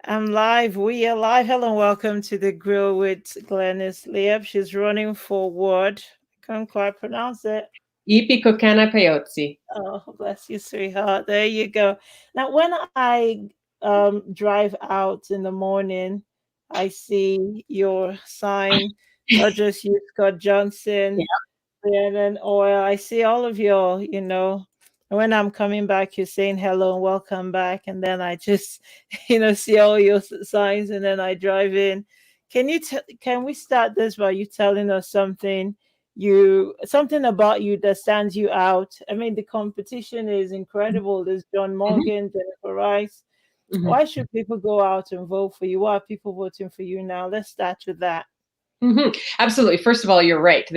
I'm live. We are live. Hello and welcome to the Grill with Glynnis Lieb. She's running for ward. I can't quite pronounce it. Ipi Kokana Payotsi. Oh, bless you, sweetheart. There you go. Now, when I drive out in the morning, I see your sign. God just use Scott Johnson. And then oil. I see all of your, and when I'm coming back, you're saying hello and welcome back. And then I just, see all your signs and then I drive in. Can we start this by you telling us something about you that stands you out? I mean, the competition is incredible. There's John Mhm, Morgan, Jennifer Rice. mhm, Why should people go out and vote for you? Why are people voting for you now? Let's start with that. Absolutely. First of all, you're right.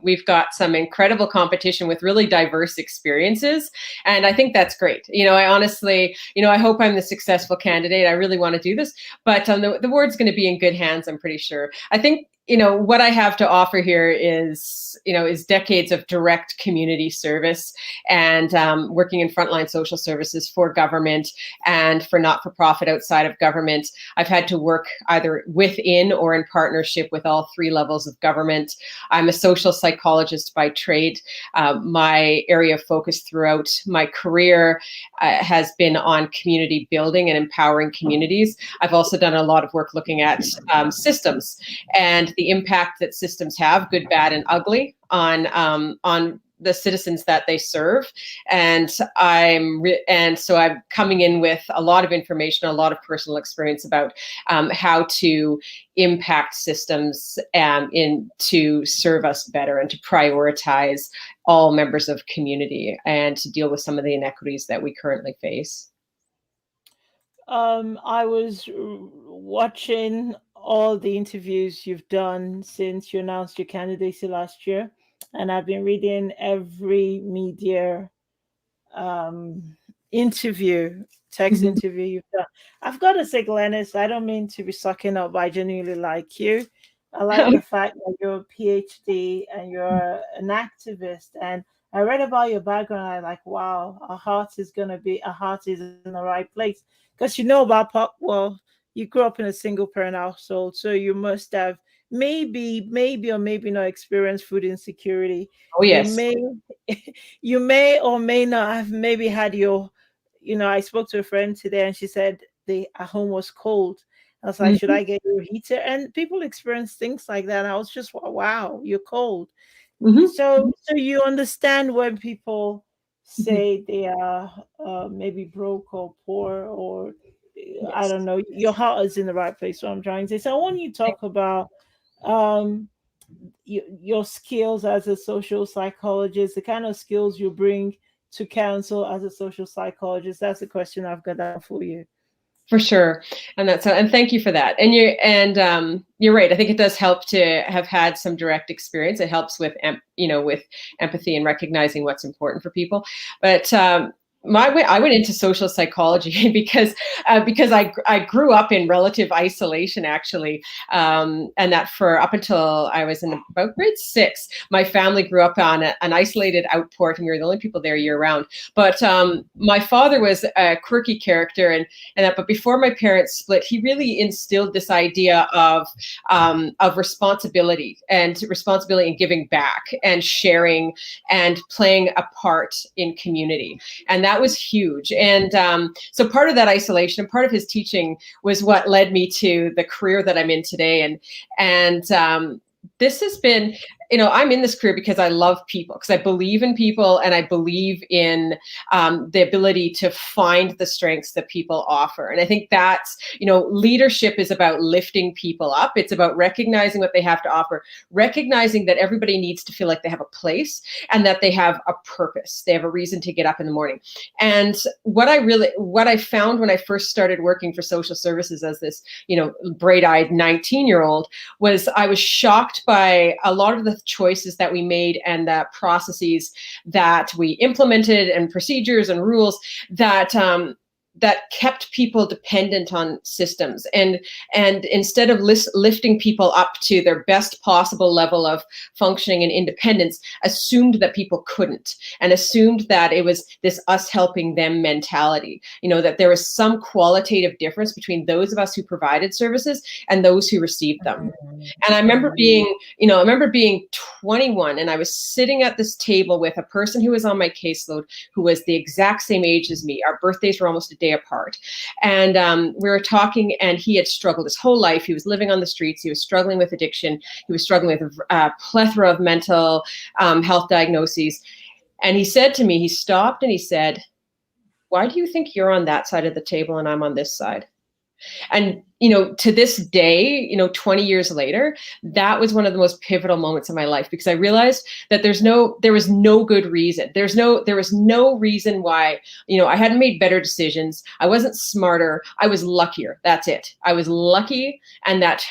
We've got some incredible competition with really diverse experiences. And I think that's great. I honestly, I hope I'm the successful candidate. I really want to do this, but the word's going to be in good hands, I'm pretty sure. I think, what I have to offer here is decades of direct community service and working in frontline social services for government and for not-for-profit outside of government. I've had to work either within or in partnership with all three levels of government. I'm a social psychologist by trade. My area of focus throughout my career has been on community building and empowering communities. I've also done a lot of work looking at systems and the impact that systems have, good, bad, and ugly, on the citizens that they serve. And so I'm coming in with a lot of information, a lot of personal experience about how to impact systems to serve us better and to prioritize all members of community and to deal with some of the inequities that we currently face. I was watching all the interviews you've done since you announced your candidacy last year, and I've been reading every media um, interview, text Mhm. interview you've done. I've got to say, Glennis, I don't mean to be sucking up, but I genuinely like you. I like the fact that you're a PhD and you're an activist. And I read about your background. I'm like, wow, our heart is in the right place. Because you know about well, you grew up in a single parent household, so you must have maybe or maybe not experienced food insecurity. Oh, You yes. may you may or may not have maybe had I spoke to a friend today and she said the at home was cold. I was like, should Mhm. I get you a heater? And people experience things like that. And I was just, wow, you're cold. Mhm. So you understand when people Mhm. say they are maybe broke or poor or I Yes. don't know. Your heart is in the right place. What I'm trying to say. So I want you to talk about um your skills as a social psychologist, the kind of skills you bring to counsel as a social psychologist. That's the question I've got that for you. For sure. And thank you for that. You're right. I think it does help to have had some direct experience. It helps with with empathy and recognizing what's important for people. But I went into social psychology because I grew up in relative isolation, actually, and that for up until I was in about grade 6, my family grew up on an isolated outport, and we were the only people there year round. But my father was a quirky character, but before my parents split, he really instilled this idea of responsibility and giving back and sharing and playing a part in community, and that was huge. And so part of that isolation and part of his teaching was what led me to the career that I'm in today. And this has been, I'm in this career because I love people, because I believe in people, and I believe in the ability to find the strengths that people offer. And I think that's, leadership is about lifting people up. It's about recognizing what they have to offer, recognizing that everybody needs to feel like they have a place and that they have a purpose. They have a reason to get up in the morning. And what I found when I first started working for social services as this, bright-eyed 19-year-old, was I was shocked by a lot of the choices that we made and the processes that we implemented and procedures and rules that that kept people dependent on systems, and instead of lifting people up to their best possible level of functioning and independence, assumed that people couldn't, and assumed that it was this us helping them mentality, that there was some qualitative difference between those of us who provided services and those who received them. And I remember being 21, and I was sitting at this table with a person who was on my caseload who was the exact same age as me. Our birthdays were almost a day apart. And we were talking, and he had struggled his whole life. He was living on the streets. He was struggling with addiction. He was struggling with a plethora of mental health diagnoses. And he said to me, he stopped and he said, "Why do you think you're on that side of the table and I'm on this side?" And, to this day, 20 years later, that was one of the most pivotal moments of my life, because I realized that there was no good reason. There was no reason why, I hadn't made better decisions. I wasn't smarter. I was luckier. That's it. I was lucky. And that,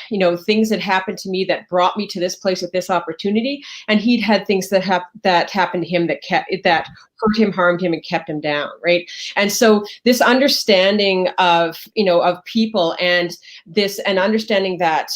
things had happened to me that brought me to this place with this opportunity. And he'd had things that happened to him that hurt him, harmed him, and kept him down. Right. And so this understanding of people, and understanding that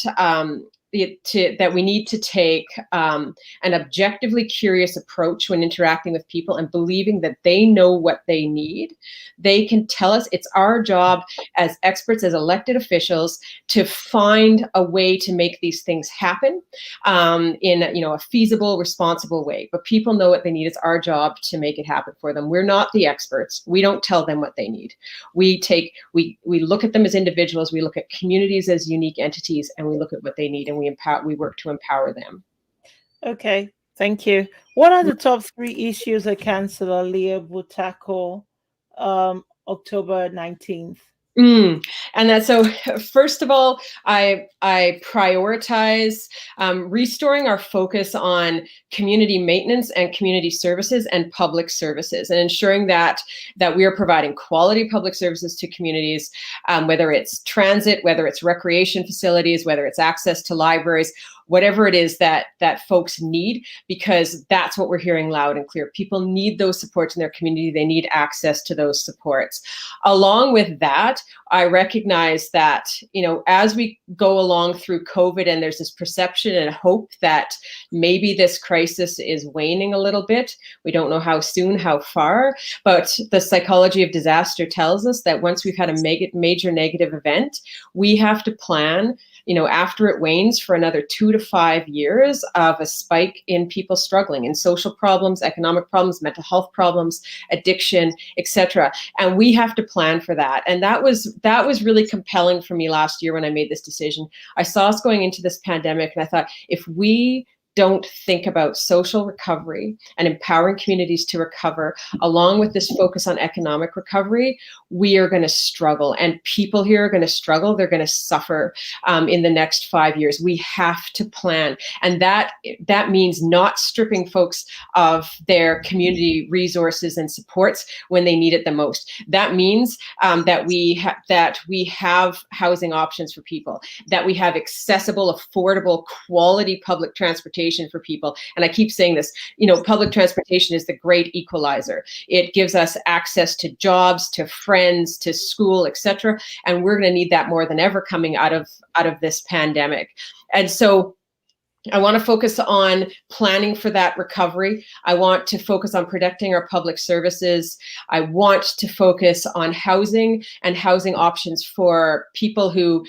that we need to take an objectively curious approach when interacting with people, and believing that they know what they need. They can tell us. It's our job as experts, as elected officials, to find a way to make these things happen in a feasible, responsible way. But people know what they need. It's our job to make it happen for them. We're not the experts. We don't tell them what they need. We look at them as individuals. We look at communities as unique entities, and we look at what they need, and we work to empower them. Okay, thank you. What are the top 3 issues that Councillor Lieb will tackle October 19th? And that's so. First of all, I prioritize restoring our focus on community maintenance and community services and public services, and ensuring that we are providing quality public services to communities, whether it's transit, whether it's recreation facilities, whether it's access to libraries, whatever it is that folks need, because that's what we're hearing loud and clear. People need those supports in their community. They need access to those supports. Along with that, I recognize that, as we go along through COVID, and there's this perception and hope that maybe this crisis is waning a little bit. We don't know how soon, how far, but the psychology of disaster tells us that once we've had a major negative event, we have to plan, after it wanes, for another 2 to 5 years of a spike in people struggling, in social problems, economic problems, mental health problems, addiction, etc. And we have to plan for that. And that was really compelling for me last year when I made this decision. I saw us going into this pandemic, and I thought, if we don't think about social recovery and empowering communities to recover, along with this focus on economic recovery, we are going to struggle. And people here are going to struggle. They're going to suffer in the next 5 years. We have to plan. And that means not stripping folks of their community resources and supports when they need it the most. That means that we have housing options for people, that we have accessible, affordable, quality public transportation for people. And I keep saying this, public transportation is the great equalizer. It gives us access to jobs, to friends, to school, etc. And we're going to need that more than ever coming out of this pandemic. And so I want to focus on planning for that recovery. I want to focus on protecting our public services. I want to focus on housing and housing options for people who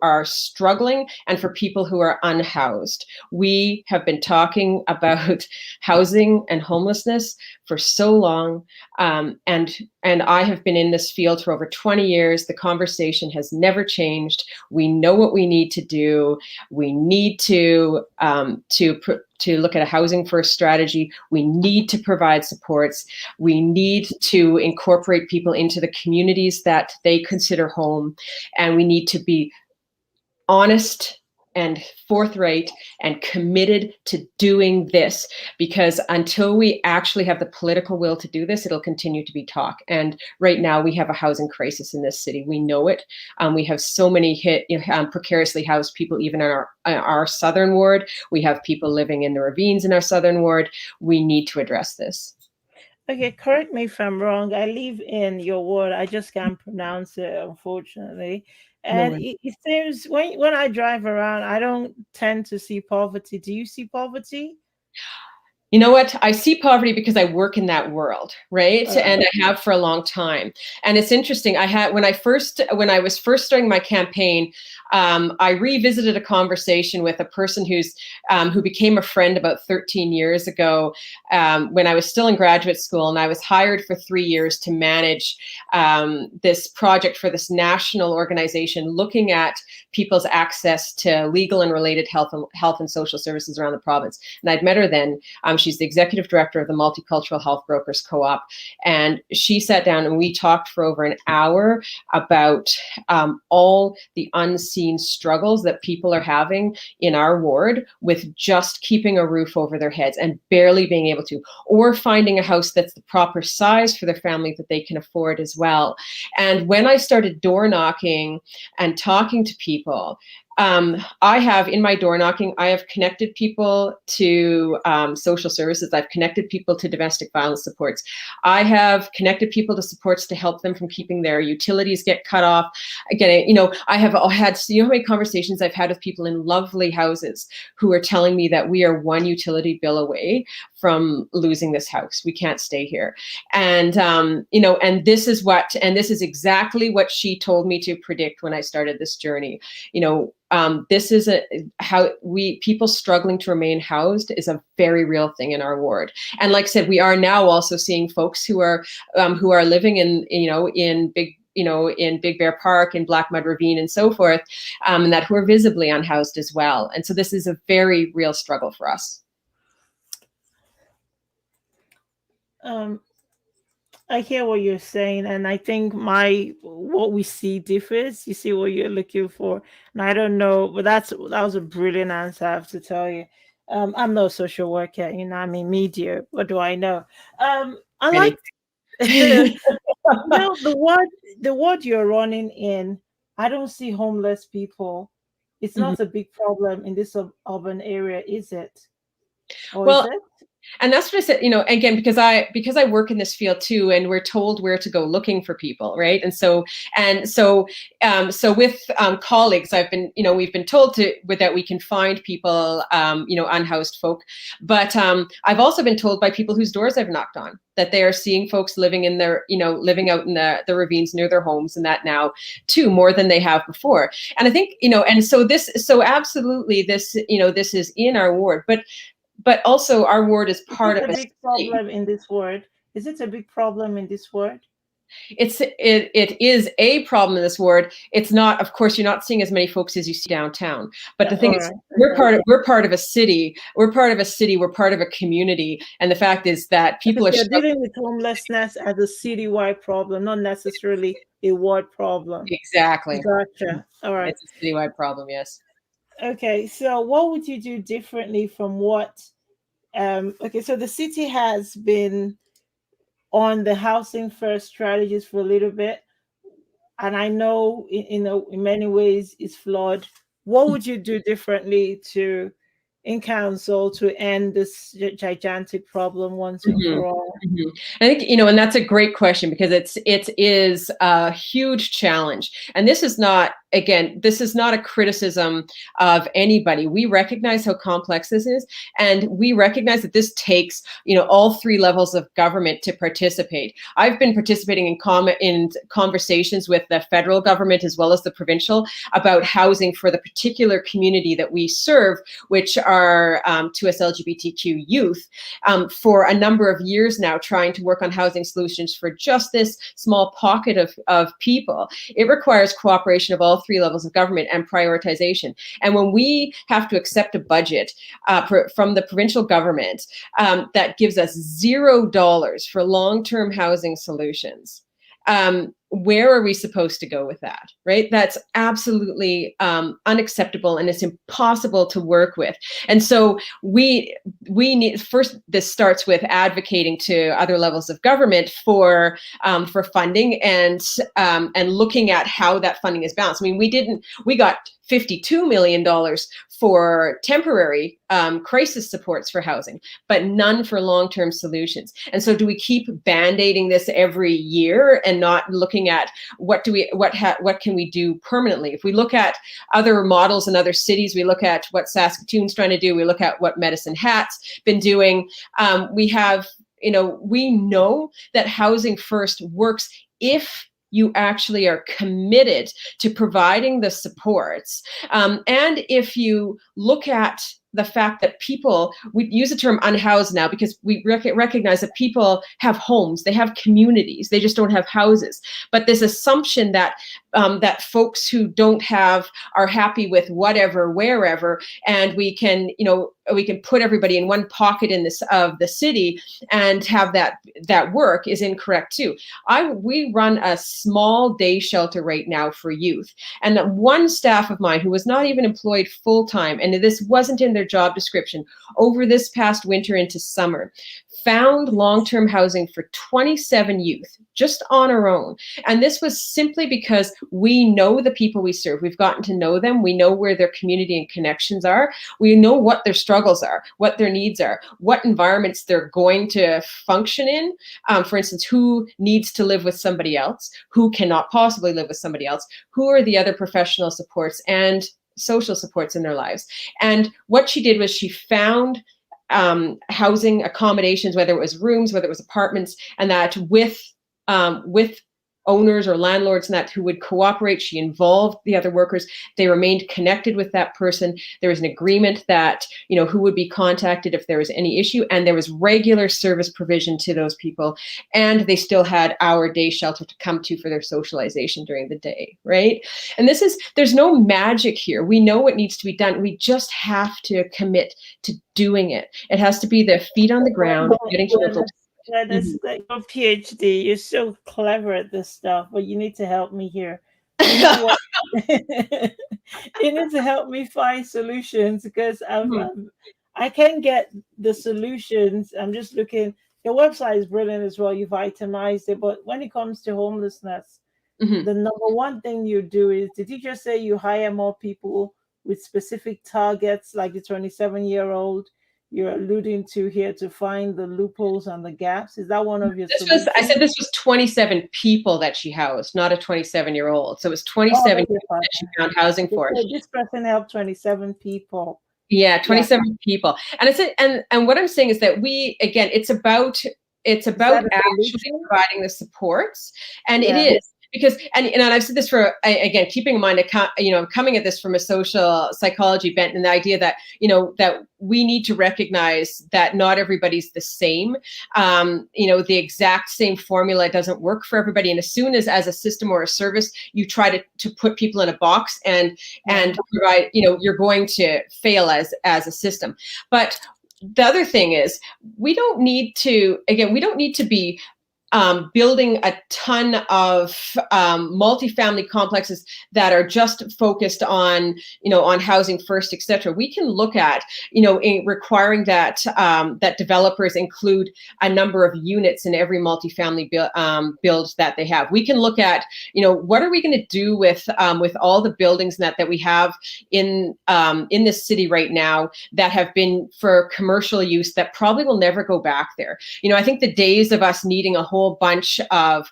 are struggling, and for people who are unhoused. We have been talking about housing and homelessness for so long, and I have been in this field for over 20 years. The conversation has never changed. We know what we need to do. We need to look at a housing first strategy. We need to provide supports. We need to incorporate people into the communities that they consider home. And we need to be honest and forthright and committed to doing this, because until we actually have the political will to do this, it'll continue to be talk. And right now we have a housing crisis in this city. We know it. We have so many precariously housed people, even in our southern ward. We have people living in the ravines in our southern ward. We need to address this. Okay, correct me if I'm wrong. I live in your ward. I just can't pronounce it, unfortunately. No And way. it seems when I drive around, I don't tend to see poverty. Do you see poverty? You know what? I see poverty because I work in that world, right? Uh, And I have for a long time. And it's interesting. I had when I was first starting my campaign, I revisited a conversation with a person who became a friend about 13 years ago, when I was still in graduate school, and I was hired for 3 years to manage this project for this national organization looking at people's access to legal and related health and social services around the province. And I'd met her then. She's the executive director of the Multicultural Health Brokers Co-op. And she sat down and we talked for over an hour about all the unseen struggles that people are having in our ward with just keeping a roof over their heads and barely being able to, or finding a house that's the proper size for their family that they can afford as well. And when I started door knocking and talking to people, I have in my door knocking, I have connected people to social services. I've connected people to domestic violence supports. I have connected people to supports to help them from keeping their utilities get cut off. Again, I have had, how many conversations I've had with people in lovely houses who are telling me that we are one utility bill away from losing this house. We can't stay here. And, and this is exactly what she told me to predict when I started this journey. This is people struggling to remain housed is a very real thing in our ward. And like I said, we are now also seeing folks who are living in Big Bear Park, in Black Mud Ravine and so forth, and that who are visibly unhoused as well. And so this is a very real struggle for us. I hear what you're saying, and I think what we see differs. You see what you're looking for, and I don't know, but that was a brilliant answer. I have to tell you, I'm no social worker. I'm in media. What do I know? I like Really? the word you're running in. I don't see homeless people. It's Mhm. not a big problem in this urban area, is it? Or is Well, it? and that's what I said, again, because I work in this field too, and we're told where to go looking for people, right? So with colleagues, we've been told that we can find people, unhoused folk, but I've also been told by people whose doors I've knocked on that they are seeing folks living living out in the ravines near their homes, and that now too, more than they have before. And I think, so absolutely this is in our ward, but also our ward is Is part it of a a big city. problem in this word? Is it a big problem in this word? It is a problem in this ward. It's not, of course, you're not seeing as many folks as you see downtown. But the thing All is, right. we're part of a city. We're part of a city. We're part of a community. And the fact is that Okay, people so are you're struggling. dealing with homelessness as a citywide problem, not necessarily a ward problem. Exactly. Gotcha. All right. It's a citywide problem. Yes. Okay, so what would you do differently from what? Okay, so the city has been on the housing first strategies for a little bit, and I know in many ways it's flawed. What would you do differently in council to end this gigantic problem once and Mhm, for all? mhm. I think, and that's a great question because it is a huge challenge. And this is not, again, this is not a criticism of anybody. We recognize how complex this is, and we recognize that this takes, all three levels of government to participate. I've been participating in conversations with the federal government as well as the provincial about housing for the particular community that we serve, which are 2S LGBTQ youth, for a number of years now, trying to work on housing solutions for just this small pocket of people. It requires cooperation of all three levels of government and prioritization. And when we have to accept a budget from the provincial government that gives us $0 for long-term housing solutions, where are we supposed to go with that, right? That's absolutely unacceptable, and it's impossible to work with. And so we need, first, this starts with advocating to other levels of government for funding and looking at how that funding is balanced. I mean, we got $52 million for temporary crisis supports for housing, but none for long-term solutions. And so do we keep band-aiding this every year and not looking at what can we do permanently? If we look at other models in other cities, we look at what Saskatoon's trying to do, we look at what Medicine Hat's been doing. We know that housing first works if you actually are committed to providing the supports. And if you look at the fact that people, we use the term unhoused now because we recognize that people have homes, they have communities, they just don't have houses. But this assumption that that folks who don't have are happy with whatever, wherever, and we can put everybody in one pocket in this of the city and have that work is incorrect too. We run a small day shelter right now for youth, and one staff of mine who was not even employed full time, and this wasn't in their job description, over this past winter into summer, found long-term housing for 27 youth just on our own. And this was simply because we know the people we serve. We've gotten to know them. We know where their community and connections are. We know what their struggles are, what their needs are, what environments they're going to function in. For instance, who needs to live with somebody else? Who cannot possibly live with somebody else? Who are the other professional supports and social supports in their lives? And what she did was she found housing accommodations, whether it was rooms, whether it was apartments, and that with owners or landlords and that who would cooperate. She involved the other workers. They remained connected with that person. There was an agreement that, who would be contacted if there was any issue, and there was regular service provision to those people. And they still had our day shelter to come to for their socialization during the day, right? And there's no magic here. We know what needs to be done. We just have to commit to doing it. It has to be the feet on the ground, getting people. Yeah, that's like your PhD. You're so clever at this stuff, but you need to help me here. You know what? You need to help me find solutions because I can get the solutions. I'm just looking. Your website is brilliant as well. You've itemized it, but when it comes to homelessness, the number one thing you do is, did you just say you hire more people with specific targets, like the 27-year-old? You're alluding to here to find the loopholes and the gaps? Is that one of your solutions? I said this was 27 people that she housed, not a 27-year-old. So it was 27 people that she found housing for. So this person helped 27 people. Yeah, 27 people. And I said, and what I'm saying is that it's about actually providing the supports, and it is. Because, and I've said this for, again, keeping in mind, I'm coming at this from a social psychology bent, and the idea that, that we need to recognize that not everybody's the same. The exact same formula doesn't work for everybody. And as soon as a system or a service, you try to put people in a box and provide, you're going to fail as a system. But the other thing is, we don't need to be building a ton of multifamily complexes that are just focused on, on housing first, et cetera. We can look at, requiring that that developers include a number of units in every multifamily build that they have. We can look at, what are we going to do with all the buildings that we have in this city right now that have been for commercial use that probably will never go back there. I think the days of us needing a whole bunch of,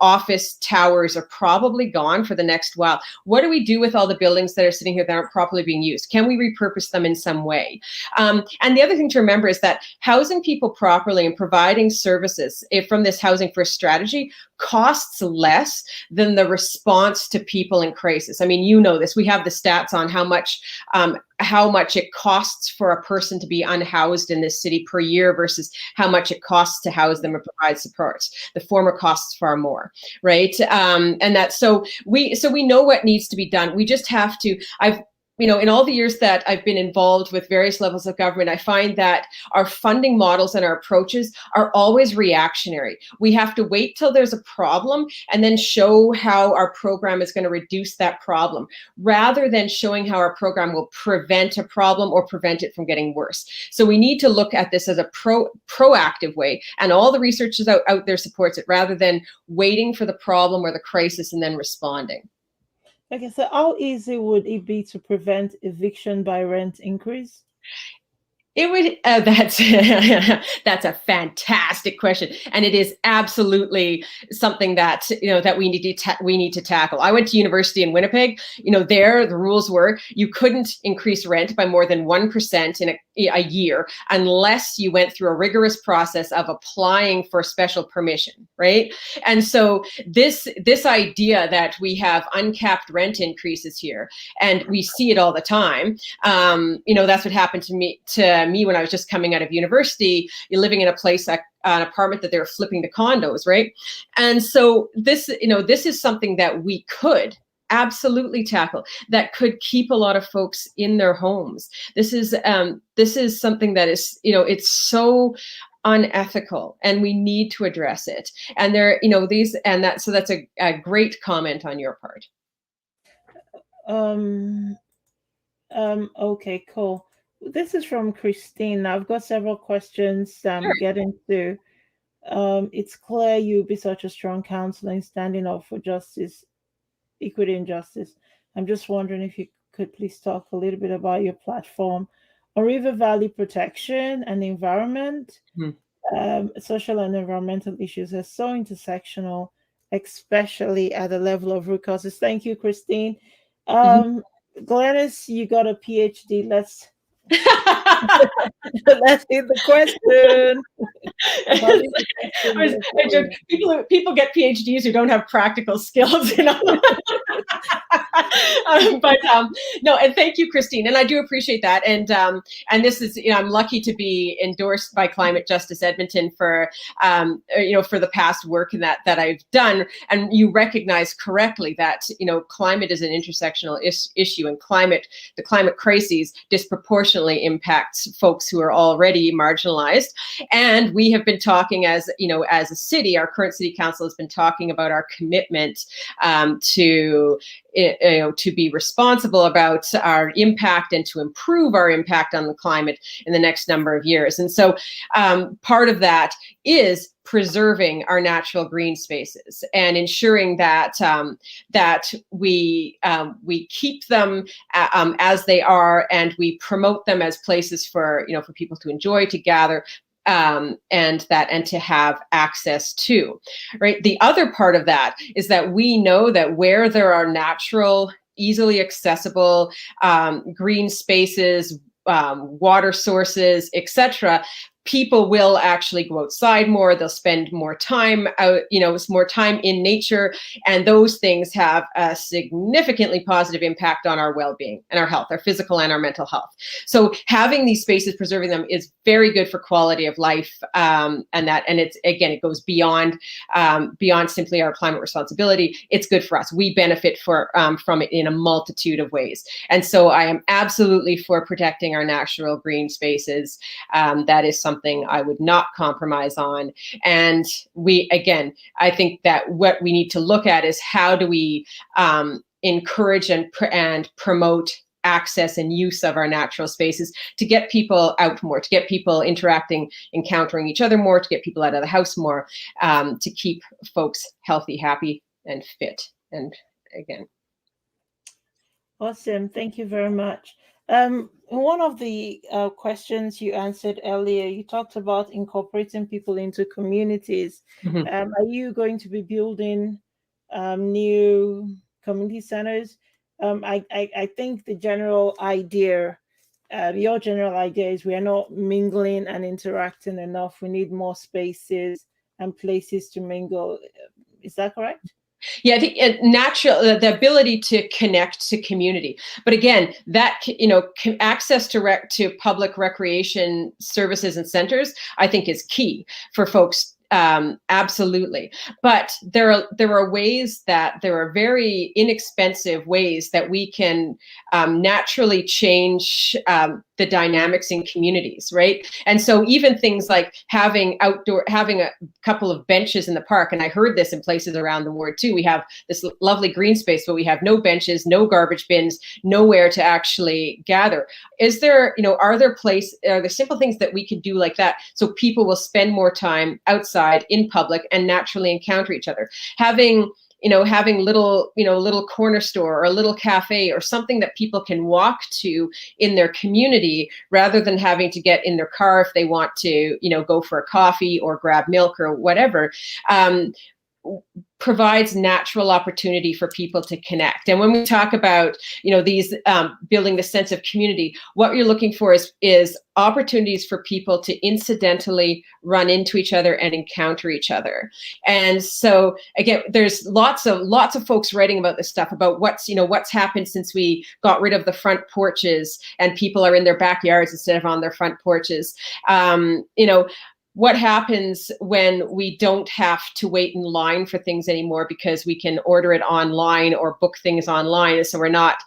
office towers are probably gone for the next while. What do we do with all the buildings that are sitting here that aren't properly being used? Can we repurpose them in some way? And the other thing to remember is that housing people properly and providing services from this housing first strategy costs less than the response to people in crisis. I mean, this. We have the stats on how much it costs for a person to be unhoused in this city per year versus how much it costs to house them and provide supports. The former costs far more, right? So we know what needs to be done. We just have to. In all the years that I've been involved with various levels of government, I find that our funding models and our approaches are always reactionary. We have to wait till there's a problem and then show how our program is going to reduce that problem, rather than showing how our program will prevent a problem or prevent it from getting worse. So we need to look at this as a proactive way, and all the research is out there supports it, rather than waiting for the problem or the crisis and then responding. Okay, so how easy would it be to prevent eviction by rent increase? It would. That's that's a fantastic question, and it is absolutely something that that we need to tackle. I went to university in Winnipeg. There the rules were you couldn't increase rent by more than 1% in a year unless you went through a rigorous process of applying for special permission, right? And so this idea that we have uncapped rent increases here, and we see it all the time. That's what happened to me when I was just coming out of university. You're living in a place, an apartment that they were flipping to condos, right? And so this is something that we could absolutely tackle, that could keep a lot of folks in their homes. This is something that is, it's so unethical, and we need to address it. And so that's a great comment on your part. Um, okay, cool. This is from Christine. I've got several questions Sure. getting to. It's clear you'll be such a strong counselor in standing up for justice, equity, and justice. I'm just wondering if you could please talk a little bit about your platform on river valley protection and environment. Hmm. Social and environmental issues are so intersectional, especially at the level of root causes. Thank you, Christine. Mhm. Glynnis, you got a PhD. Let's let's hit the question. I joke, people get PhDs who don't have practical skills, but no, and thank you, Christine, and I do appreciate that. And this is, I'm lucky to be endorsed by Climate Justice Edmonton for for the past work that I've done. And you recognize correctly that climate is an intersectional issue, and the climate crises disproportionately impacts folks who are already marginalized. And we have been talking as a city, our current city council has been talking about our commitment to be responsible about our impact and to improve our impact on the climate in the next number of years. And so part of that is preserving our natural green spaces and ensuring that we keep them as they are, and we promote them as places for people to enjoy, to gather, and to have access to, right? The other part of that is that we know that where there are natural, easily accessible green spaces, water sources, etc., people will actually go outside more. They'll spend more time out, more time in nature, and those things have a significantly positive impact on our well-being and our health, our physical and our mental health. So having these spaces, preserving them, is very good for quality of life, and it goes beyond simply our climate responsibility. It's good for us. We benefit from it in a multitude of ways, and so I am absolutely for protecting our natural green spaces. That is something I would not compromise on. And I think that what we need to look at is how do we encourage and promote access and use of our natural spaces to get people out more, to get people interacting, encountering each other more, to get people out of the house more, to keep folks healthy, happy, and fit. And again. Awesome. Thank you very much. One of the questions you answered earlier, you talked about incorporating people into communities. Mm-hmm. Are you going to be building new community centers? I think the general idea, your general idea is we are not mingling and interacting enough. We need more spaces and places to mingle. Is that correct? Yeah, I think the ability to connect to community, but again, that access to public recreation services and centers, I think, is key for folks. Absolutely. But there are ways, that there are very inexpensive ways that we can naturally change the dynamics in communities, right? And so even things like having a couple of benches in the park, and I heard this in places around the ward too. We have this lovely green space, but we have no benches, no garbage bins, nowhere to actually gather. Are there simple things that we can do like that, so people will spend more time outside in public and naturally encounter each other? Having having little corner store or a little cafe or something that people can walk to in their community, rather than having to get in their car if they want to, go for a coffee or grab milk or whatever. Provides natural opportunity for people to connect. And when we talk about, these building the sense of community, what you're looking for is opportunities for people to incidentally run into each other and encounter each other. And so again, there's lots of folks writing about this stuff, about what's happened since we got rid of the front porches and people are in their backyards instead of on their front porches. What happens when we don't have to wait in line for things anymore because we can order it online or book things online, and so we're not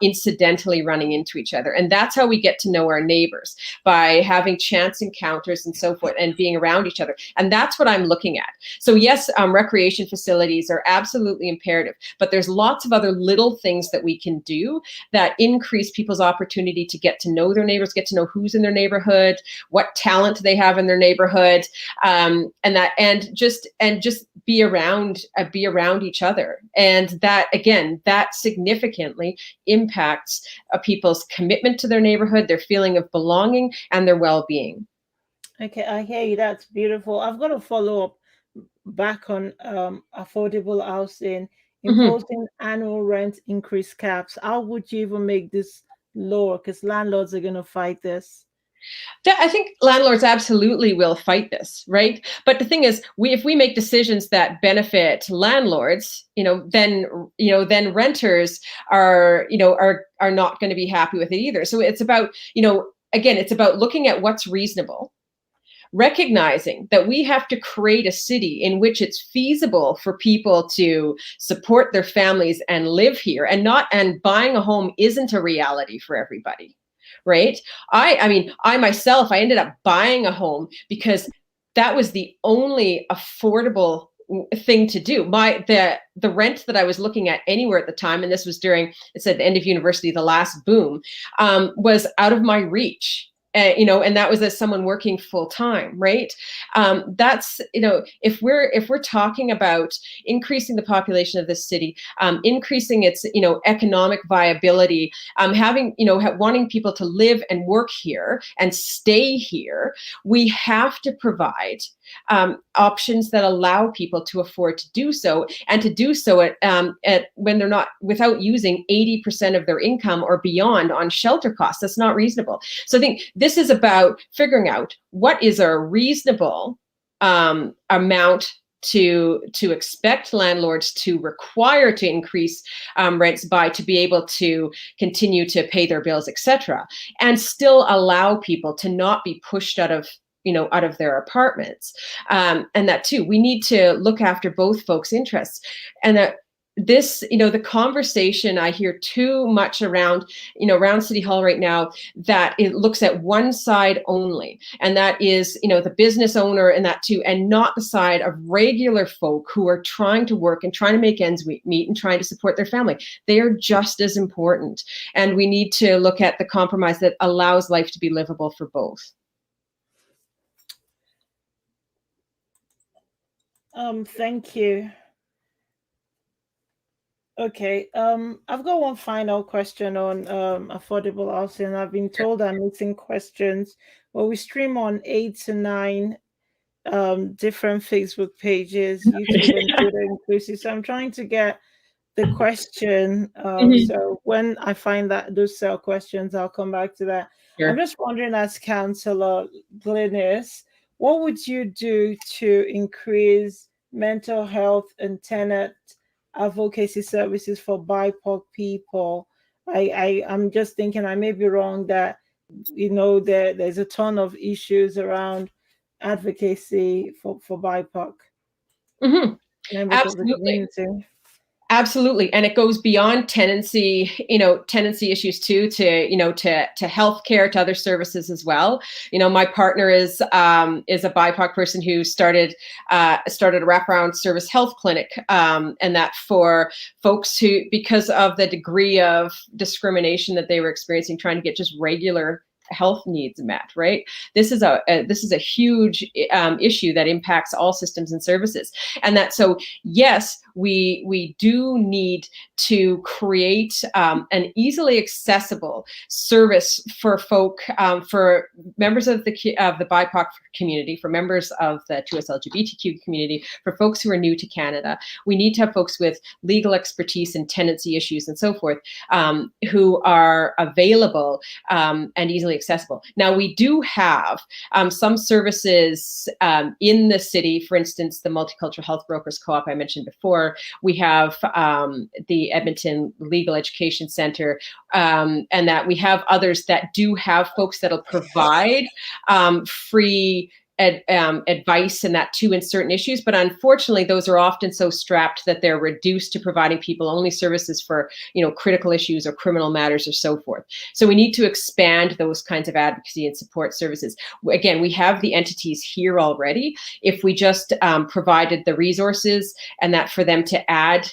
incidentally running into each other. And that's how we get to know our neighbors, by having chance encounters and so forth, and being around each other. And that's what I'm looking at. So yes, recreation facilities are absolutely imperative, but there's lots of other little things that we can do that increase people's opportunity to get to know their neighbors, get to know who's in their neighborhood, what talent they have in their neighborhood, and just be around each other. And that, again, that significantly impacts people's commitment to their neighborhood, their feeling of belonging, and their well-being. Okay, I hear you. That's beautiful. I've got to follow up back on affordable housing, imposing annual rent increase caps. How would you even make this lower? Because landlords are going to fight this. I think landlords absolutely will fight this, right? But the thing is, if we make decisions that benefit landlords, then renters are not going to be happy with it either. So it's about, again, it's about looking at what's reasonable, recognizing that we have to create a city in which it's feasible for people to support their families and live here, and buying a home isn't a reality for everybody. Right. I myself, I ended up buying a home because that was the only affordable thing to do. The rent that I was looking at anywhere at the time, and this was during, it's at the end of university, the last boom, was out of my reach. And that was as someone working full time, right? That's, if we're talking about increasing the population of this city, increasing its, economic viability, wanting people to live and work here and stay here, we have to provide options that allow people to afford to do so, and to do so at when they're not, without using 80% of their income or beyond on shelter costs. That's not reasonable. So I think this is about figuring out what is a reasonable amount to expect landlords to require to increase rents by, to be able to continue to pay their bills, etc., and still allow people to not be pushed out of their apartments. And that too, we need to look after both folks' interests. And that this, the conversation I hear too much around City Hall right now, that it looks at one side only. And that is, the business owner, and that too, and not the side of regular folk who are trying to work and trying to make ends meet and trying to support their family. They are just as important. And we need to look at the compromise that allows life to be livable for both. Thank you. Okay, I've got one final question on affordable housing. I've been told I'm missing questions. Well, we stream on 8 to 9 different Facebook pages, YouTube and Twitter inclusive. So I'm trying to get the question. So when I find that those cell questions, I'll come back to that. Sure. I'm just wondering, as Councillor Glynnis, what would you do to increase mental health and tenant advocacy services for BIPOC people? I'm just thinking, I may be wrong, that there's a ton of issues around advocacy for BIPOC. Absolutely. Absolutely. And it goes beyond tenancy issues too, to healthcare, to other services as well. My partner is a BIPOC person who started a wraparound service health clinic, and that for folks who, because of the degree of discrimination that they were experiencing, trying to get just regular health needs met, right? This is a huge issue that impacts all systems and services. And that, so yes, we do need to create an easily accessible service for folk, for members of the BIPOC community, for members of the 2S LGBTQ community, for folks who are new to Canada. We need to have folks with legal expertise and tenancy issues and so forth, who are available and easily accessible. Now, we do have some services in the city, for instance, the Multicultural Health Brokers Co-op I mentioned before. We have the Edmonton Legal Education Center, and that we have others that do have folks that'll provide free advice and that too in certain issues, but unfortunately those are often so strapped that they're reduced to providing people only services for, you know, critical issues or criminal matters or so forth. So we need to expand those kinds of advocacy and support services. Again, we have the entities here already. If we just provided the resources and that for them to add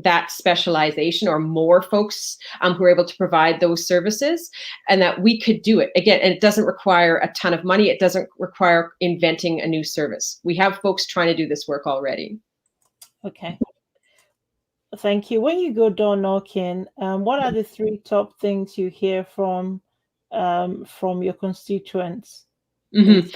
that specialization, or more folks who are able to provide those services, and that we could do it. Again, and it doesn't require a ton of money. It doesn't require inventing a new service. We have folks trying to do this work already. Okay. Thank you. When you go door knocking, what are the 3 top things you hear from your constituents? Mm-hmm.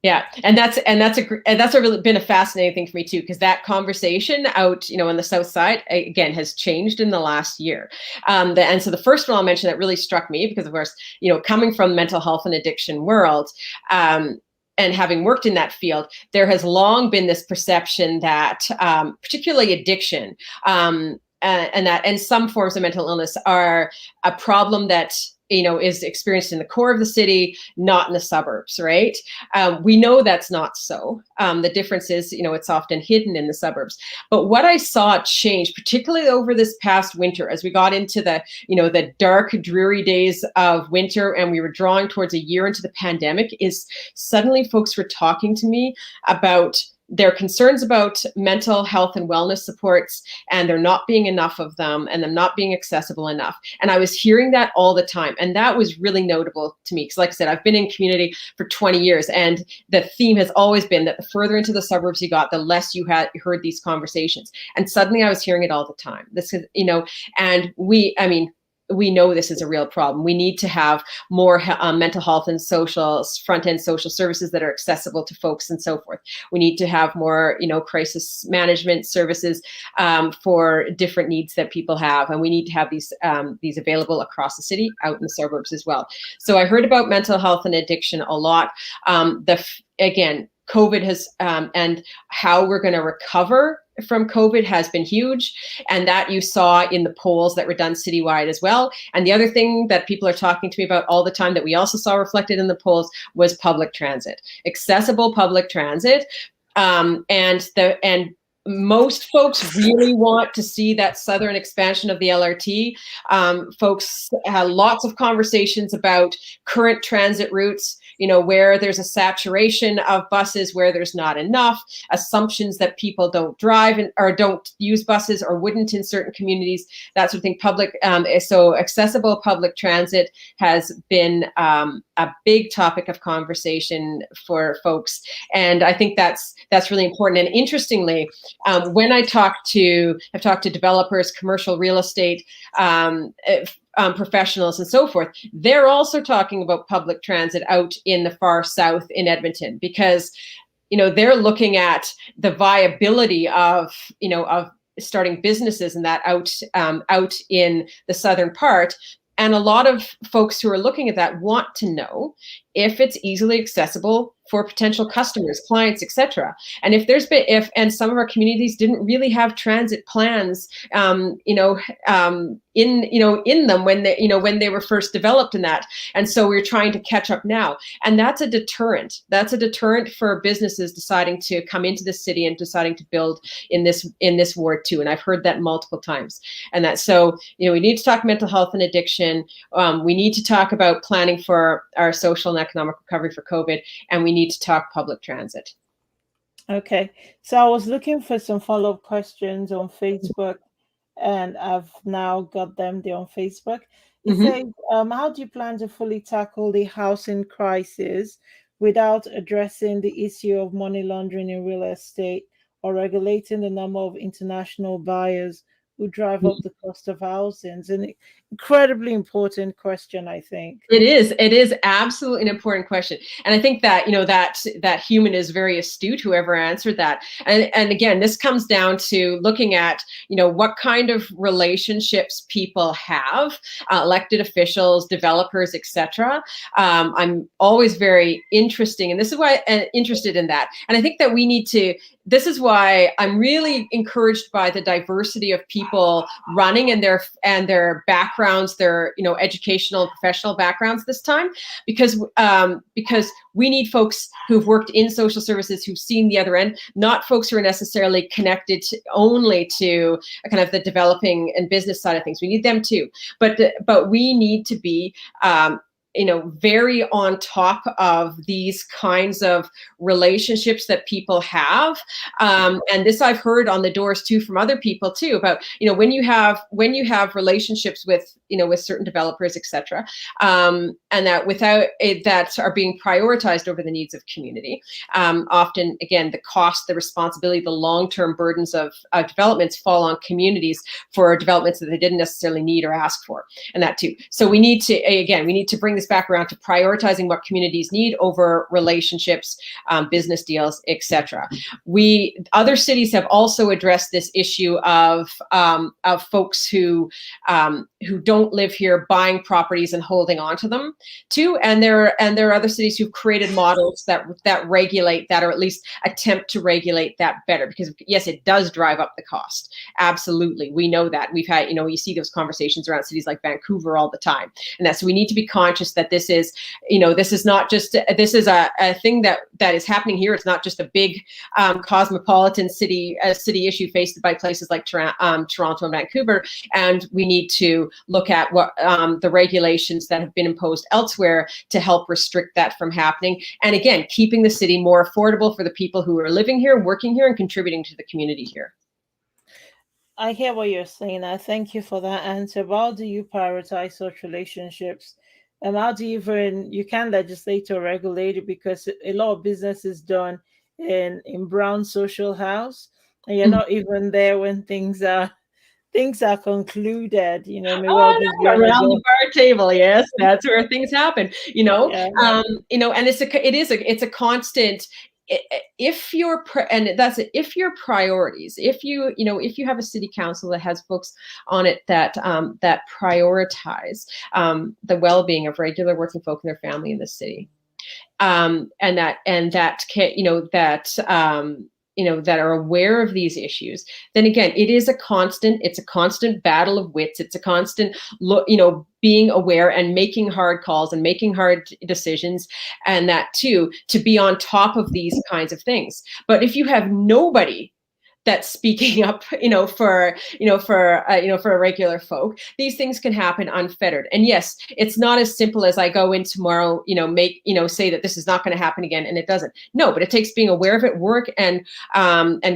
Yeah, and that's really been a fascinating thing for me too, because that conversation out, you know, on the south side again has changed in the last year. And so the first one I'll mention that really struck me, because of course, you know, coming from the mental health and addiction world, and having worked in that field, there has long been this perception that, particularly addiction, and some forms of mental illness are a problem that, you know, is experienced in the core of the city, not in the suburbs, right? We know that's not so. The difference is, you know, it's often hidden in the suburbs. But what I saw change, particularly over this past winter, as we got into the, you know, the dark, dreary days of winter, and we were drawing towards a year into the pandemic, is suddenly folks were talking to me about their concerns about mental health and wellness supports, and there not being enough of them, and them not being accessible enough. And I was hearing that all the time. And that was really notable to me, because like I said, I've been in community for 20 years, and the theme has always been that the further into the suburbs you got, the less you had heard these conversations. And suddenly I was hearing it all the time. This is, you know, and we know this is a real problem. We need to have more mental health and social front-end social services that are accessible to folks and so forth. We need to have more, you know, crisis management services for different needs that people have, and we need to have these available across the city, out in the suburbs as well. So I heard about mental health and addiction a lot. Again, COVID has and how we're going to recover from COVID has been huge, and that you saw in the polls that were done citywide as well. And the other thing that people are talking to me about all the time that we also saw reflected in the polls was public transit, accessible public transit, and most folks really want to see that southern expansion of the LRT. Folks had lots of conversations about current transit routes, you know, where there's a saturation of buses, where there's not enough, assumptions that people don't drive or don't use buses or wouldn't in certain communities, that sort of thing. So accessible public transit has been a big topic of conversation for folks. And I think that's really important. And interestingly, when I've talked to developers, commercial real estate, professionals and so forth, they're also talking about public transit out in the far south in Edmonton, because, you know, they're looking at the viability of, you know, of starting businesses and that out in the southern part. And a lot of folks who are looking at that want to know if it's easily accessible for potential customers, clients, etc. And and some of our communities didn't really have transit plans, in them when they were first developed in that. And so we're trying to catch up now. And that's a deterrent. That's a deterrent for businesses deciding to come into the city and deciding to build in this ward too. And I've heard that multiple times. And that, so, you know, we need to talk mental health and addiction. We need to talk about planning for our social and economic recovery for COVID, and we need to talk public transit. Okay, so I was looking for some follow-up questions on Facebook, and I've now got them there on Facebook. It Mhm. says, how do you plan to fully tackle the housing crisis without addressing the issue of money laundering in real estate or regulating the number of international buyers who drive up the cost of housing? It's an incredibly important question, I think. It is. It is absolutely an important question, and I think that that human is very astute. Whoever answered that, and again, this comes down to looking at what kind of relationships people have, elected officials, developers, etc. I'm always very interesting, and this is why I'm interested in that, and I think that we need to. This is why I'm really encouraged by the diversity of people running and their backgrounds, their educational and professional backgrounds this time, because we need folks who've worked in social services, who've seen the other end, not folks who are necessarily connected only to kind of the developing and business side of things. We need them too, but we need to be very on top of these kinds of relationships that people have, and this I've heard on the doors too from other people too about when you have relationships with with certain developers, etc., and that without it, that are being prioritized over the needs of community. Often, again, the cost, the responsibility, the long-term burdens of developments fall on communities for developments that they didn't necessarily need or ask for, and that too. So we need to bring this back around to prioritizing what communities need over relationships, business deals, etc. Other cities have also addressed this issue of folks who don't live here buying properties and holding on to them too. And there are other cities who've created models that regulate that, or at least attempt to regulate that better. Because yes, it does drive up the cost. Absolutely, we know that. We've had you see those conversations around cities like Vancouver all the time, and so we need to be conscious that this is not just a thing that is happening here. It's not just a big cosmopolitan city issue faced by places like Toronto and Vancouver, and we need to look at what the regulations that have been imposed elsewhere to help restrict that from happening. And again, keeping the city more affordable for the people who are living here, working here, and contributing to the community here. I hear what you're saying. I thank you for that answer. But how do you prioritize such relationships? And how do you can legislate or regulate it, because a lot of business is done in brown social house, and you're not even there when things are concluded. Maybe all this year Around the ago. bar table, yes, that's where things happen. Yeah. And it's a constant. If your if your priorities, if you have a city council that has folks on it that prioritize the well-being of regular working folk and their family in the city, and that can, that are aware of these issues, then again, it's a constant battle of wits. It's a constant being aware and making hard calls and making hard decisions, and that too, to be on top of these kinds of things. But if you have nobody that's speaking up, for regular folk, these things can happen unfettered. And yes, it's not as simple as I go in tomorrow, say that this is not going to happen again, and it doesn't. No, but it takes being aware of it, work and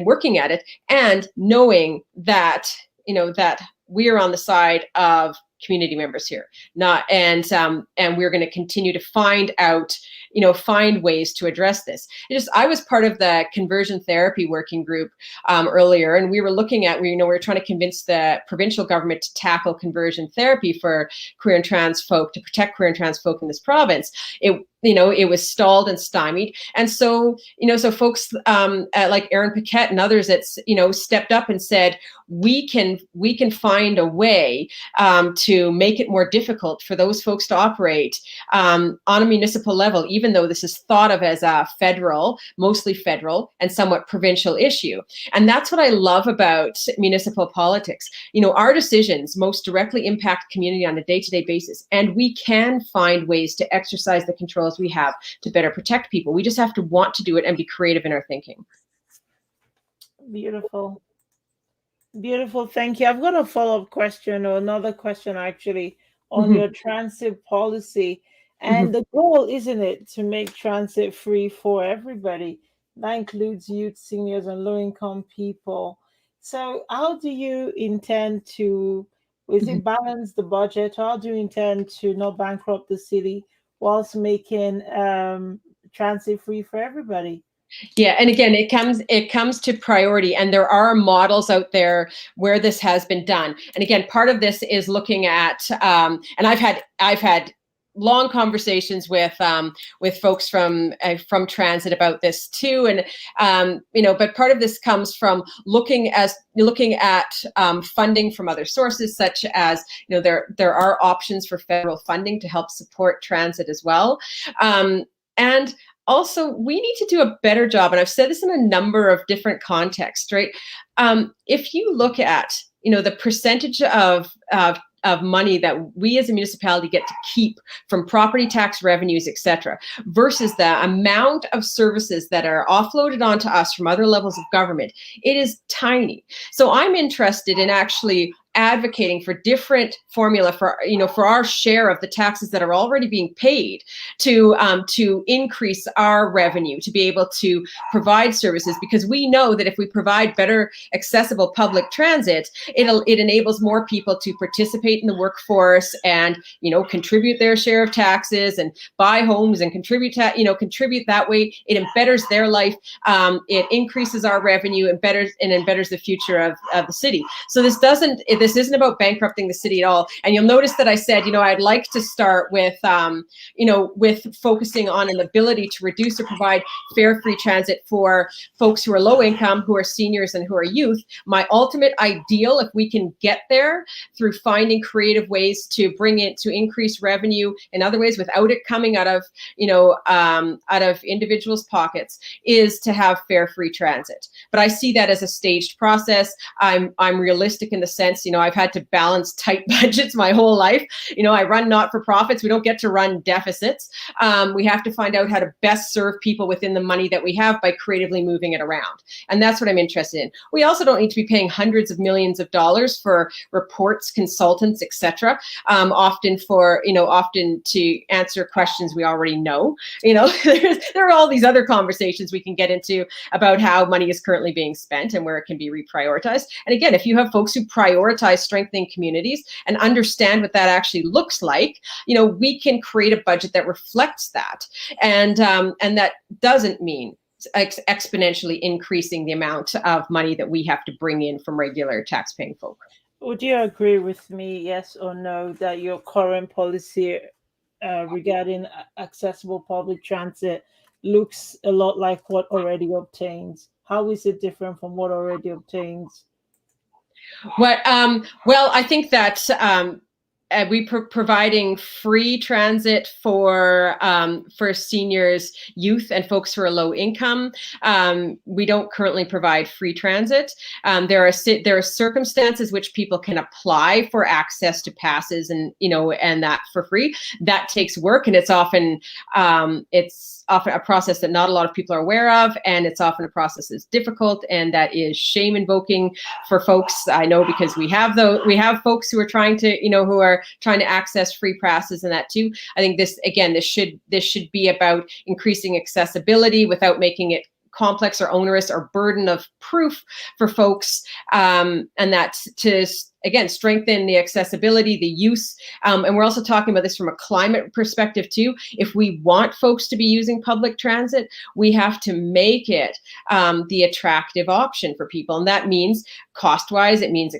working at it, and knowing that that we are on the side of community members here, not and we're going to continue to find ways to address this. I was part of the conversion therapy working group earlier, and we were looking at we were trying to convince the provincial government to tackle conversion therapy for queer and trans folk, to protect queer and trans folk in this province. It was stalled and stymied, and so folks like Aaron Paquette and others that stepped up and said, we can find a way to make it more difficult for those folks to operate on a municipal level, even though this is thought of as a mostly federal and somewhat provincial issue. And that's what I love about municipal politics. Our decisions most directly impact community on a day-to-day basis, and we can find ways to exercise the controls we have to better protect people. We just have to want to do it and be creative in our thinking. Beautiful. Beautiful. Thank you. I've got a follow-up question, or another question actually, on Mm-hmm. your transit policy. Mm-hmm. And the goal, isn't it, to make transit free for everybody? That includes youth, seniors, and low-income people. So how do you intend to Is it balance the budget? How do you intend to not bankrupt the city whilst making transit free for everybody? Yeah, and again, it comes to priority, and there are models out there where this has been done. And again, part of this is looking at, and I've had long conversations with folks from transit about this too, and but part of this comes from looking at funding from other sources, such as there are options for federal funding to help support transit as well, and also, we need to do a better job, and I've said this in a number of different contexts, right? If you look at, the percentage of money that we as a municipality get to keep from property tax revenues, et cetera, versus the amount of services that are offloaded onto us from other levels of government, it is tiny. So I'm interested in actually advocating for different formula for our share of the taxes that are already being paid to increase our revenue to be able to provide services, because we know that if we provide better accessible public transit, it enables more people to participate in the workforce and contribute their share of taxes and buy homes and contribute that way. It embetters their life. It increases our revenue and embetters the future of the city. So this isn't about bankrupting the city at all. And you'll notice that I said, I'd like to start with focusing on an ability to reduce or provide fare free transit for folks who are low income, who are seniors, and who are youth. My ultimate ideal, if we can get there through finding creative ways to increase revenue in other ways without it coming out of individuals' pockets, is to have fare free transit. But I see that as a staged process. I'm realistic in the sense, I've had to balance tight budgets my whole life. I run not-for-profits. We don't get to run deficits. We have to find out how to best serve people within the money that we have by creatively moving it around. And that's what I'm interested in. We also don't need to be paying hundreds of millions of dollars for reports, consultants, etc. Often to answer questions we already know. There are all these other conversations we can get into about how money is currently being spent and where it can be reprioritized. And again, if you have folks who prioritize strengthening communities and understand what that actually looks like, we can create a budget that reflects that. And that doesn't mean exponentially increasing the amount of money that we have to bring in from regular tax-paying folk. Would you agree with me, yes or no, that your current policy regarding accessible public transit looks a lot like what already obtains? How is it different from what already obtains? Well, I think that we providing free transit for seniors, youth, and folks who are low income. We don't currently provide free transit. There are circumstances which people can apply for access to passes and that for free. That takes work, and it's often a process that not a lot of people are aware of, and it's often a process that's difficult and that is shame invoking for folks. I know, because we have folks who are trying to access free passes and that too. I think this should be about increasing accessibility without making it complex or onerous or burden of proof for folks, and that's to again strengthen the accessibility, the use, and we're also talking about this from a climate perspective too. If we want folks to be using public transit, we have to make it the attractive option for people, and that means cost-wise, it means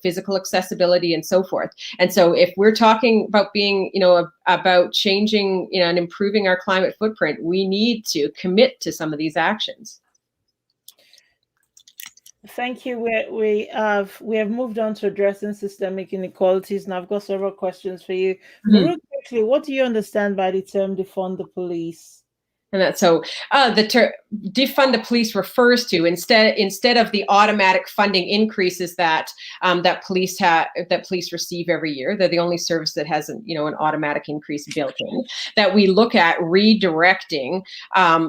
physical accessibility and so forth. And so if we're talking about being about changing and improving our climate footprint, we need to commit to some of these actions. Thank you. We have moved on to addressing systemic inequalities, and I've got several questions for you. But real quickly, what do you understand by the term defund the police? And that's so the term defund the police refers to instead of the automatic funding increases that police receive every year. They're the only service that has an automatic increase built in. That we look at redirecting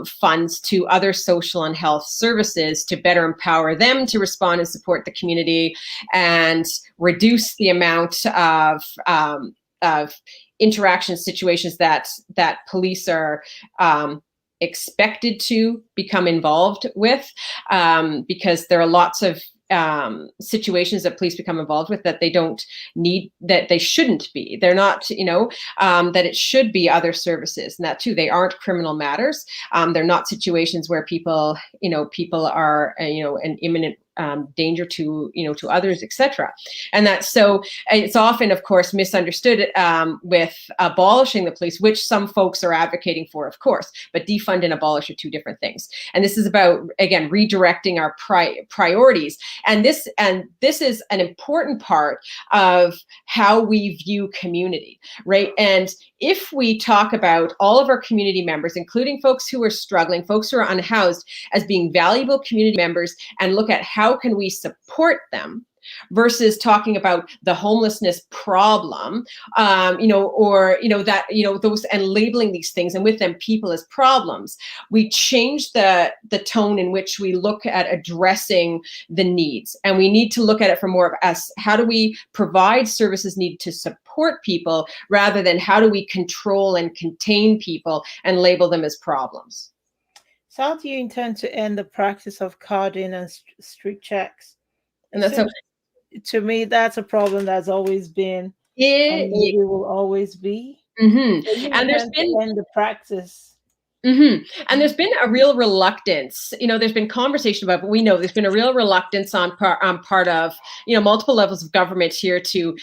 funds to other social and health services to better empower them to respond and support the community and reduce the amount of interaction situations that police are expected to become involved with, because there are lots of situations that police become involved with that they don't need, that they shouldn't be. They're not, that it should be other services, and that too, they aren't criminal matters. They're not situations where people are, an imminent danger to, to others, etc. And that's so it's often, of course, misunderstood with abolishing the police, which some folks are advocating for, of course, but defund and abolish are two different things. And this is about, again, redirecting our priorities. And this is an important part of how we view community, right? And if we talk about all of our community members, including folks who are struggling, folks who are unhoused, as being valuable community members, and look at how can we support them, versus talking about the homelessness problem, those, and labeling these things, and with them people as problems, we change the tone in which we look at addressing the needs. And we need to look at it from more of us, how do we provide services needed to support people, rather than how do we control and contain people and label them as problems. So how do you intend to end the practice of carding and street checks? And that's so, to me, that's a problem that's always been, and maybe will always be. Mm-hmm. So and there's been the practice. Mm-hmm. And there's been a real reluctance, there's been conversation about, but we know there's been a real reluctance on part of, multiple levels of government here to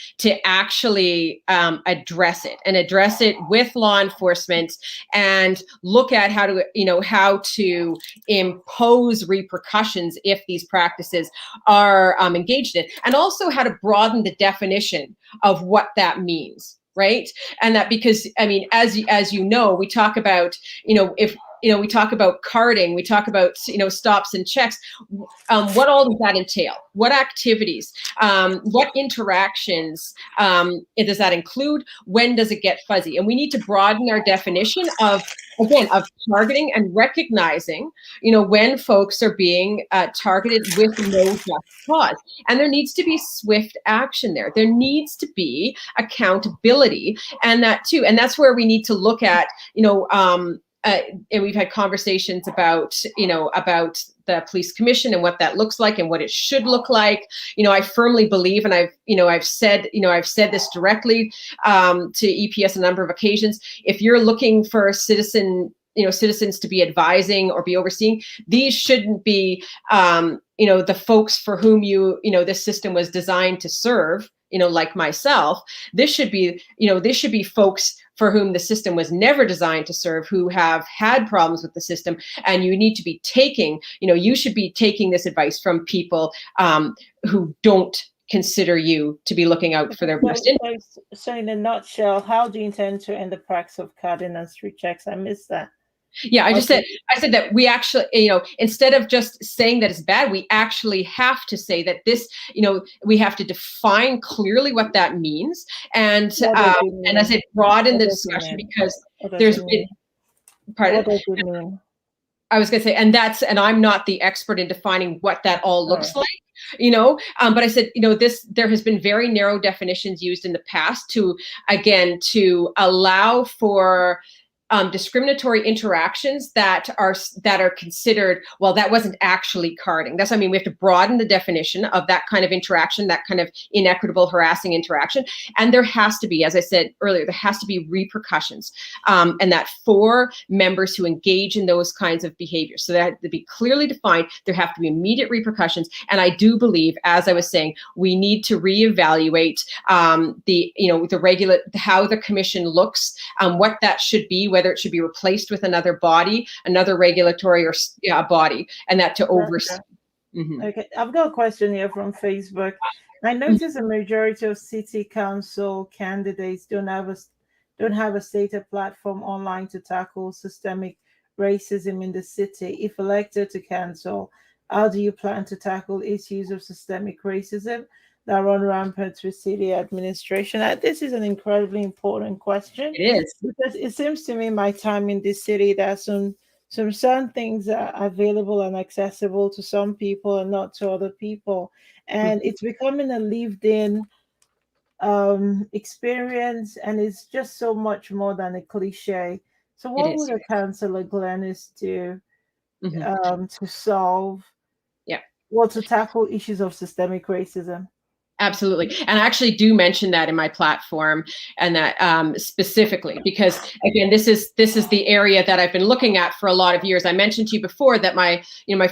actually address it with law enforcement, and look at how to impose repercussions if these practices are engaged in, and also how to broaden the definition of what that means. Right. And that, because, as we talk about, if, we talk about carding, we talk about, stops and checks. What all does that entail? What activities? What interactions does that include? When does it get fuzzy? And we need to broaden our definition of targeting, and recognizing, when folks are being targeted with no just cause. And there needs to be swift action there. There needs to be accountability, and that too. And that's where we need to look at, and we've had conversations about the police commission and what that looks like and what it should look like. I firmly believe, and I've said this directly to EPS a number of occasions. If you're looking for citizens to be advising or be overseeing, these shouldn't be, the folks for whom this system was designed to serve. Like myself, this should be folks for whom the system was never designed to serve, who have had problems with the system. And you need to be taking, you should be taking this advice from people who don't consider you to be looking out for their best interest. So in a nutshell, how do you intend to end the practice of carding and street checks? I missed that. Yeah, I said that we actually, instead of just saying that it's bad, we actually have to say that this, we have to define clearly what that means. And as I broaden the discussion, because there's been, pardon? What does it mean? I was going to say, and I'm not the expert in defining what that all looks like. But I said, there has been very narrow definitions used in the past to allow for discriminatory interactions that are considered, well, that wasn't actually carding. That's, we have to broaden the definition of that kind of interaction, that kind of inequitable, harassing interaction. And there has to be, as I said earlier, there has to be repercussions, and that for members who engage in those kinds of behaviors. So that to be clearly defined, there have to be immediate repercussions. And I do believe, as I was saying, we need to reevaluate how the commission looks, what that should be, whether it should be replaced with another body, another regulatory or body, and that to oversee. Mm-hmm. Okay, I've got a question here from Facebook. I noticed a majority of city council candidates don't have a stated platform online to tackle systemic racism in the city. If elected to council, how do you plan to tackle issues of systemic racism that run rampant with city administration? This is an incredibly important question. It is, because it seems to me my time in this city, that some certain things are available and accessible to some people and not to other people, and it's becoming a lived-in experience, and it's just so much more than a cliche. So what would a councillor Glynnis do to solve Well, to tackle issues of systemic racism. Absolutely. And I actually do mention that in my platform, and that specifically because, again, this is the area that I've been looking at for a lot of years. I mentioned to you before that my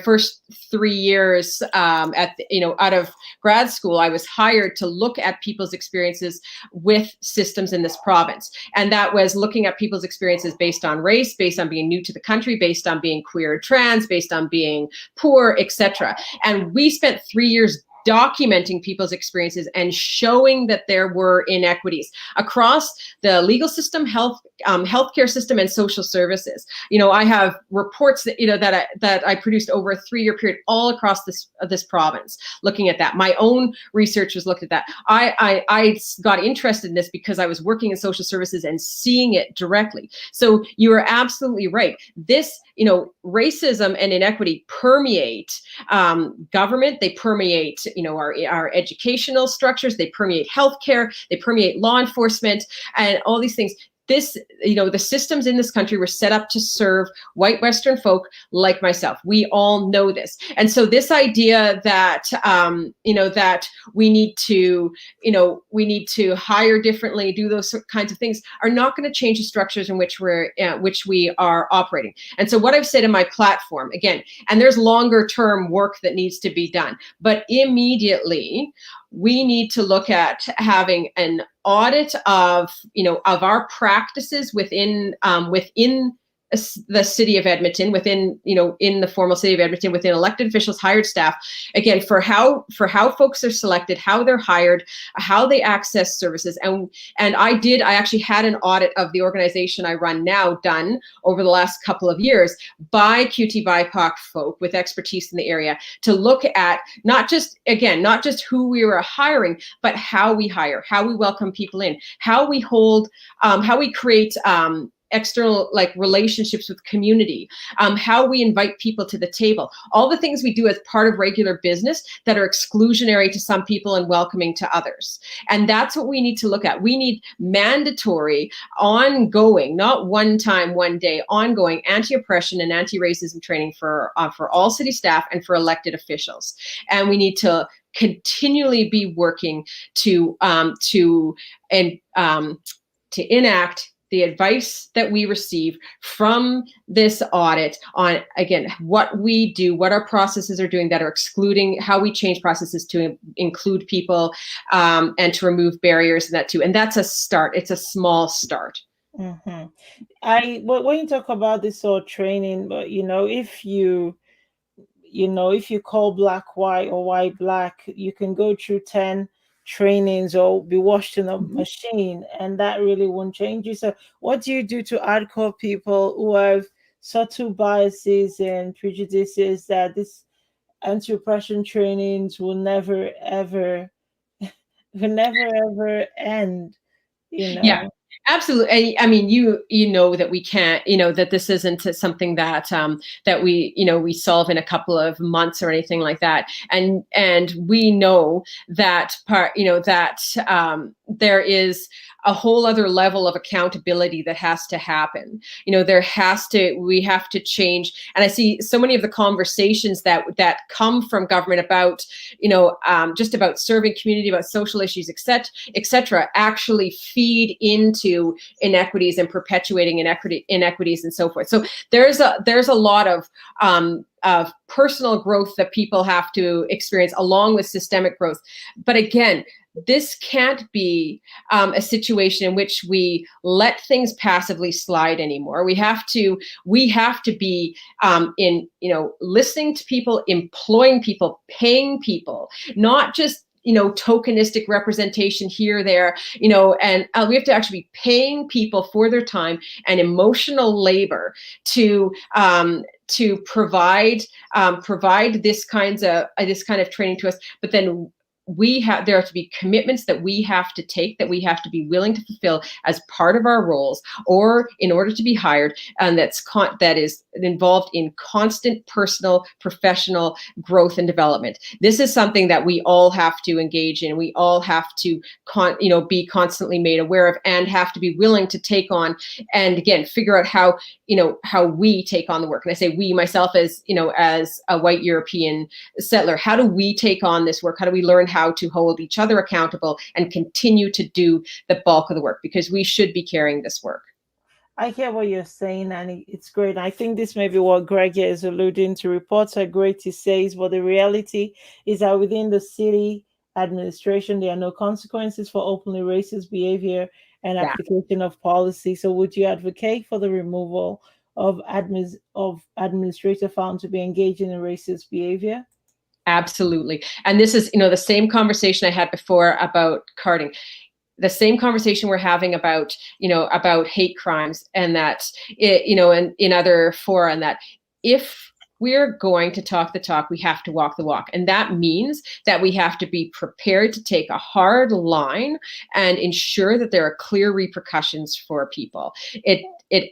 first 3 years out of grad school, I was hired to look at people's experiences with systems in this province. And that was looking at people's experiences based on race, based on being new to the country, based on being queer or trans, based on being poor, etc. And we spent 3 years documenting people's experiences and showing that there were inequities across the legal system, healthcare system, and social services. I have reports that I produced over a 3-year period all across this province, looking at that. My own research was looked at that. I got interested in this because I was working in social services and seeing it directly. So you are absolutely right. This, racism and inequity permeate government. They permeate our educational structures, they permeate healthcare, they permeate law enforcement, and all these things. This, the systems in this country were set up to serve white Western folk like myself. We all know this. And so this idea that, that we need to hire differently, do those kinds of things are not going to change the structures in which we are operating. And so what I've said in my platform, again, and there's longer term work that needs to be done, but immediately we need to look at having an audit of our practices within the city of Edmonton, within in the formal city of Edmonton, within elected officials, hired staff, again, for how folks are selected, how they're hired, how they access services. And I actually had an audit of the organization I run now done over the last couple of years by QT BIPOC folk with expertise in the area to look at not just who we were hiring, but how we hire, how we welcome people in, how we create external relationships with community, how we invite people to the table, all the things we do as part of regular business that are exclusionary to some people and welcoming to others. And that's what we need to look at. We need mandatory, ongoing, not one time, one day, ongoing anti-oppression and anti-racism training for all city staff and for elected officials. And we need to continually be working to enact the advice that we receive from this audit on, again, what we do, what our processes are doing that are excluding, how we change processes to include people and to remove barriers and that too. And that's a start. It's a small start. Mm-hmm. When you talk about this sort of training, but if you call black white or white black, you can go through 10 trainings or be washed in a machine, and that really won't change you. So what do you do to hardcore people who have subtle biases and prejudices that this anti-oppression trainings will never ever end? Yeah. Absolutely. I mean, you know that we can't, that this isn't something that that we solve in a couple of months or anything like that. And we know that there is a whole other level of accountability that has to happen. We have to change. And I see so many of the conversations that come from government about, just about serving community, about social issues, et cetera, actually feed into inequities and perpetuating inequities and so forth. So there's a lot of personal growth that people have to experience along with systemic growth. But again, this can't be a situation in which we let things passively slide anymore. We have to be listening to people, employing people, paying people, not just tokenistic representation here, there, and we have to actually be paying people for their time and emotional labor to provide this kind of training to us. But then there are to be commitments that we have to take, that we have to be willing to fulfill as part of our roles or in order to be hired, and that is involved in constant personal, professional growth and development. This is something that we all have to engage in. We all have to be constantly made aware of, and have to be willing to take on, and again, figure out how we take on the work. And I say we, myself, as a white European settler, how do we take on this work? How do we learn how to hold each other accountable and continue to do the bulk of the work? Because we should be carrying this work. I hear what you're saying, and it's great. I think this may be what Greg is alluding to. Reports are great, he says, but the reality is that within the city administration, there are no consequences for openly racist behavior and application of policy. So would you advocate for the removal of administrator found to be engaging in racist behavior? Absolutely. And this is, the same conversation I had before about carding. The same conversation we're having about hate crimes, and that and in other fora, and that if we're going to talk the talk, we have to walk the walk. And that means that we have to be prepared to take a hard line and ensure that there are clear repercussions for people. It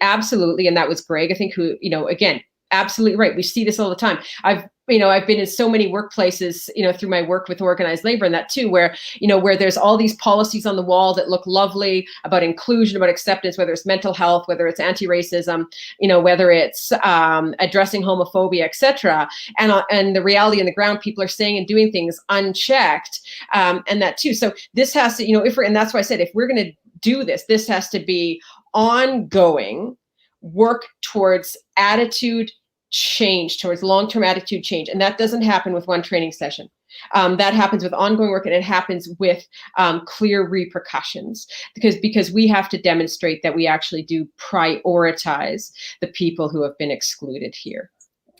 absolutely, and that was Greg, I think, who, again, absolutely right. We see this all the time. I've been in so many workplaces, through my work with organized labor, and that too, where there's all these policies on the wall that look lovely about inclusion, about acceptance, whether it's mental health, whether it's anti-racism, whether it's addressing homophobia, etc. And the reality on the ground, people are saying and doing things unchecked, and that too. So this has to, and that's why I said, if we're going to do this, this has to be ongoing work towards attitude change, towards long-term attitude change. And that doesn't happen with one training session. That happens with ongoing work, and it happens with clear repercussions, because we have to demonstrate that we actually do prioritize the people who have been excluded here.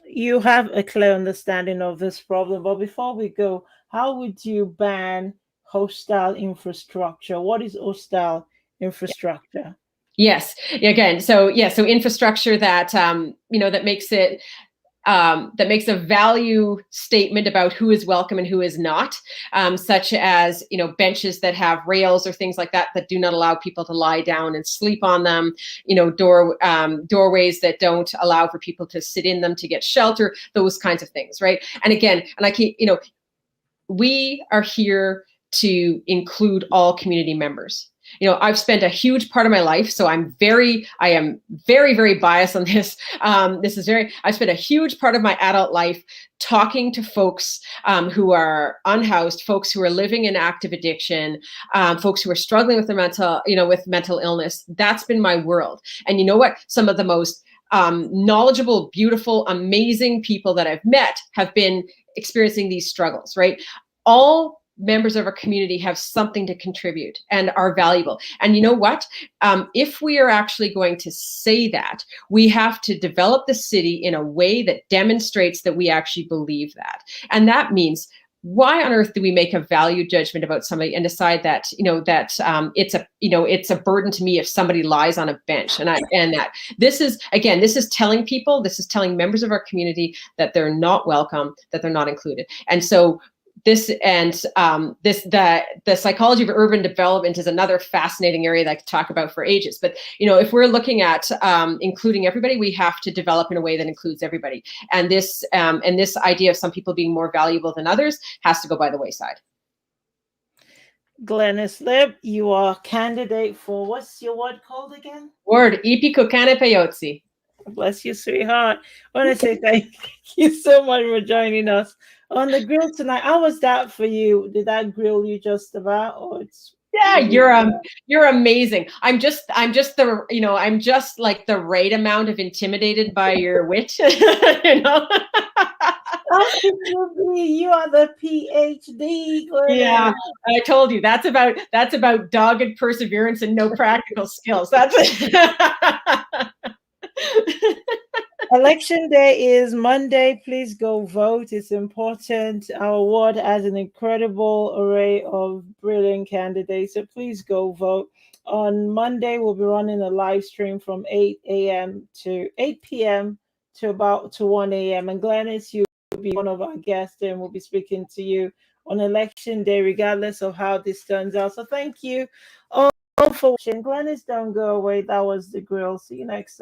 You have a clear understanding of this problem, but before we go, how would you ban hostile infrastructure? What is hostile infrastructure? Yes. Again, so infrastructure that that makes it that makes a value statement about who is welcome and who is not, such as benches that have rails or things like that do not allow people to lie down and sleep on them. Doorways that don't allow for people to sit in them to get shelter. Those kinds of things, right? And again, and I keep we are here to include all community members. I've spent a huge part of my life, so I am very, very biased on this. I spent a huge part of my adult life talking to folks who are unhoused, folks who are living in active addiction, folks who are struggling with with mental illness. That's been my world. And you know what? Some of the most knowledgeable, beautiful, amazing people that I've met have been experiencing these struggles, right? All members of our community have something to contribute and are valuable. And you know what? If we are actually going to say that, we have to develop the city in a way that demonstrates that we actually believe that. And that means, why on earth do we make a value judgment about somebody and decide that it's a burden to me if somebody lies on a bench? And that this is telling people, this is telling members of our community that they're not welcome, that they're not included. And so the psychology of urban development is another fascinating area that I could talk about for ages. But if we're looking at including everybody, we have to develop in a way that includes everybody. And this idea of some people being more valuable than others has to go by the wayside. Glynnis Lieb, you are candidate for, what's your word called again? Word, Ipi Kokane Peyotsi. Bless you, sweetheart. I want to say thank you so much for joining us on the grill tonight. How was that for you? Did that grill you just about, or it's? Yeah, you're amazing. I'm just like the right amount of intimidated by your wit, You are the PhD. Yeah, I told you that's about dogged perseverance and no practical skills. That's Election day is Monday. Please go vote. It's important. Our ward has an incredible array of brilliant candidates, so please go vote. On Monday, we'll be running a live stream from 8 a.m. to 8 p.m. to 1 a.m. And Glynnis, you'll be one of our guests, and we'll be speaking to you on election day, regardless of how this turns out. So thank you all for watching. Glennis, don't go away. That was the grill. See you next time.